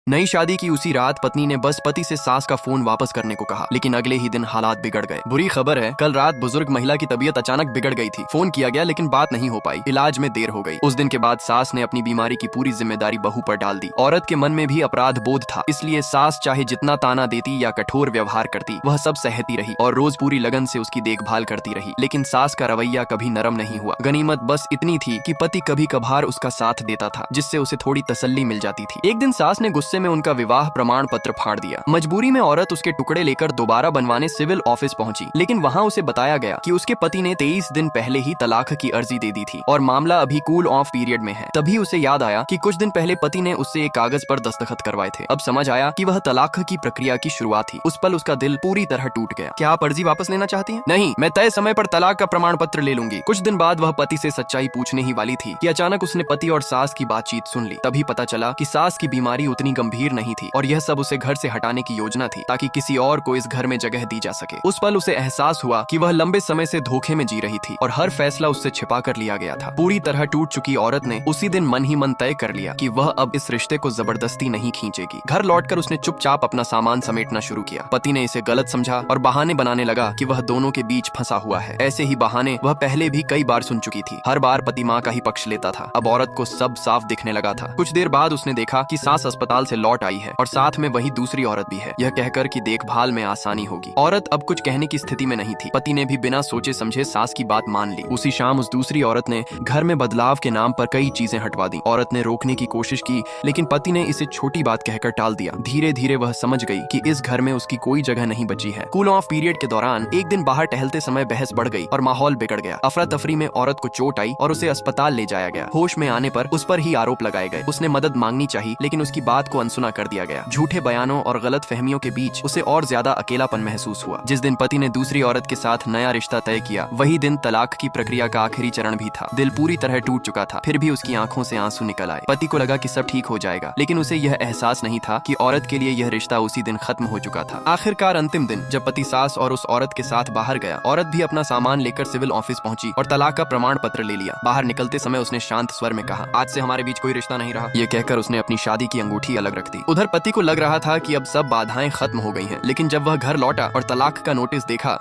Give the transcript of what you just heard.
नई शादी की उसी रात पत्नी ने बस पति से सास का फोन वापस करने को कहा, लेकिन अगले ही दिन हालात बिगड़ गए। बुरी खबर है, कल रात बुजुर्ग महिला की तबीयत अचानक बिगड़ गई थी। फोन किया गया लेकिन बात नहीं हो पाई, इलाज में देर हो गई। उस दिन के बाद सास ने अपनी बीमारी की पूरी जिम्मेदारी बहू पर डाल दी। औरत के मन में भी अपराध बोध था, इसलिए सास चाहे जितना ताना देती या कठोर व्यवहार करती, वह सब सहती रही और रोज पूरी लगन से उसकी देखभाल करती रही। लेकिन सास का रवैया कभी नरम नहीं हुआ। गनीमत बस इतनी थी कि पति कभी कभार उसका साथ देता था, जिससे उसे थोड़ी तसल्ली मिल जाती थी। एक दिन सास ने गुस्से में उनका विवाह प्रमाण पत्र फाड़ दिया। मजबूरी में औरत उसके टुकड़े लेकर दोबारा बनवाने सिविल ऑफिस पहुंची, लेकिन वहां उसे बताया गया कि उसके पति ने 23 दिन पहले ही तलाक की अर्जी दे दी थी और मामला अभी कूल ऑफ पीरियड में है। तभी उसे याद आया कि कुछ दिन पहले पति ने उससे एक कागज पर दस्तखत करवाए थे। अब समझ आया कि वह तलाक की प्रक्रिया की शुरुआत थी। उस पल उसका दिल पूरी तरह टूट गया। क्या आप अर्जी वापस लेना चाहती हैं? नहीं, मैं तय समय पर तलाक का प्रमाण पत्र ले लूंगी। कुछ दिन बाद वह पति से सच्चाई पूछने ही वाली थी कि अचानक उसने पति और सास की बातचीत सुन ली। तभी पता चला कि सास की बीमारी उतनी गंभीर नहीं थी और यह सब उसे घर से हटाने की योजना थी, ताकि किसी और को इस घर में जगह दी जा सके। उस पल उसे एहसास हुआ कि वह लंबे समय से धोखे में जी रही थी और हर फैसला उससे छिपा कर लिया गया था। पूरी तरह टूट चुकी औरत ने उसी दिन मन ही मन तय कर लिया कि वह अब इस रिश्ते को जबरदस्ती नहीं खींचेगी। घर लौटकर उसने चुपचाप अपना सामान समेटना शुरू किया। पति ने इसे गलत समझा और बहाने बनाने लगा कि वह दोनों के बीच फंसा हुआ है। ऐसे ही बहाने वह पहले भी कई बार सुन चुकी थी। हर बार पति माँ का ही पक्ष लेता था। अब औरत को सब साफ दिखने लगा था। कुछ देर बाद उसने देखा कि सास अस्पताल से लौट आई है और साथ में वही दूसरी औरत भी है, यह कहकर कि देखभाल में आसानी होगी। औरत अब कुछ कहने की स्थिति में नहीं थी। पति ने भी बिना सोचे समझे सास की बात मान ली। उसी शाम उस दूसरी औरत ने घर में बदलाव के नाम पर कई चीजें हटवा दी। औरत ने रोकने की कोशिश की, लेकिन पति ने इसे छोटी बात कहकर टाल दिया। धीरे धीरे वह समझ गई कि इस घर में उसकी कोई जगह नहीं बची है। कूल ऑफ पीरियड के दौरान एक दिन बाहर टहलते समय बहस बढ़ गई और माहौल बिगड़ गया। अफरा तफरी में औरत को चोट आई और उसे अस्पताल ले जाया गया। होश में आने पर उस पर ही आरोप लगाए गए। उसने मदद मांगनी चाहिए, लेकिन उसकी बात को अनसुना कर दिया गया। झूठे बयानों और गलत फहमियों के बीच उसे और ज्यादा अकेलापन महसूस हुआ। जिस दिन पति ने दूसरी औरत के साथ नया रिश्ता तय किया, वही दिन तलाक की प्रक्रिया का आखिरी चरण भी था। दिल पूरी तरह टूट चुका था, फिर भी उसकी आंखों से आंसू निकल आए। पति को लगा कि सब ठीक हो जाएगा, लेकिन उसे यह एहसास नहीं था कि औरत के लिए यह रिश्ता उसी दिन खत्म हो चुका था। आखिरकार अंतिम दिन जब पति सास और उस औरत के साथ बाहर गया, औरत भी अपना सामान लेकर सिविल ऑफिस पहुंची और तलाक का प्रमाण पत्र ले लिया। बाहर निकलते समय उसने शांत स्वर में कहा, आज से हमारे बीच कोई रिश्ता नहीं रहा। ये कहकर उसने अपनी शादी की अंगूठी अलग रख दी। उधर पति को लग रहा था कि अब सब बाधाएं खत्म हो गई हैं, लेकिन जब वह घर लौटा और तलाक का नोटिस देखा